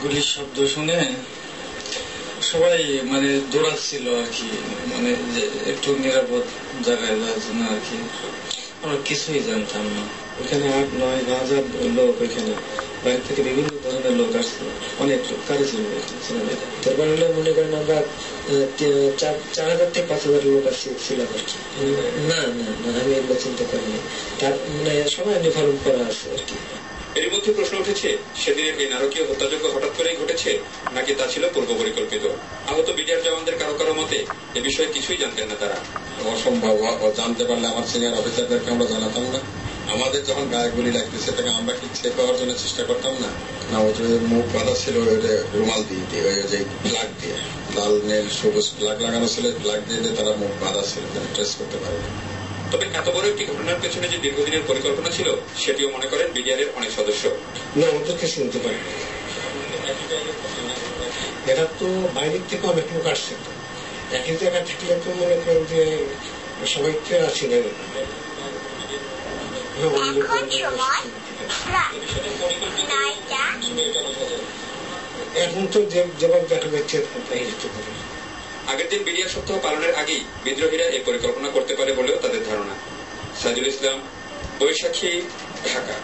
গুলির শব্দ শুনে সবাই মানে দৌড়াচ্ছিল আর কি, মানে একটু নিরাপদ জায়গায় যাওয়ার জন্য আর কি। আমরা কিছুই জানতাম না। ওখানে 8-9 হাজার লোক, ওইখানে বাইরে থেকে বিভিন্ন ধরনের লোক আসছে, অনেক লোক কারে ছিল তারপর হলে মনে করেন আমরা 4,000 থেকে 5,000 লোক ছিলাম আর কি। না না না, আমি এগুলো চিন্তা করিনি। তার মানে সবাই ইউনিফর্ম করা আছে আর কি। এর মধ্যে প্রশ্ন উঠেছে, সেদিনের এই নারকীয় হত্যাযজ্ঞ হঠাৎ করেই ঘটেছে নাকি তা ছিল পূর্ব পরিকল্পিত। আহত বিডিআর জওয়ানদের কারো কারো মতে এ বিষয়ে কিছুই জানতেন না তারা। অসম্ভব, জানতে পারলে আমার সিনিয়র অফিসারদেরকে আমরা জানাতাম না? আমাদের যখন গায়ে গুলি লাগতেছে সেটাকে আমরা কি চেক করার জন্য চেষ্টা করতাম না? না, ওই যে মুখ বাঁধা ছিল রুমাল দিয়ে, ওই যে ফ্ল্যাগ দিয়ে, লাল নীল সবুজ ফ্ল্যাগ লাগানো ছিল, ফ্ল্যাগ দিয়ে তারা মুখ বাঁধা ছিল, ট্রেস করতে পারে। তবে এত বড় একটি ঘটনার পেছনে যে দীর্ঘদিনের পরিকল্পনা ছিল সেটিও মনে করেন বিডিআরের অনেক সদস্য। না, ওদেরকে শুনতে পারি, এরা তো বাইরের থেকে অনেক লোক আসছে, একই জায়গায় থাকলে তো মনে করেন যে সবাইকে আসি না। এখন তো যেভাবে দেখা যাচ্ছে আগের দিন বিডিআর সপ্তাহ পালনের আগেই বিদ্রোহীরা এই পরিকল্পনা করতে পারে বলেও তাদের ধারণা। সাইদুল ইসলাম, বৈশাখী, ঢাকা।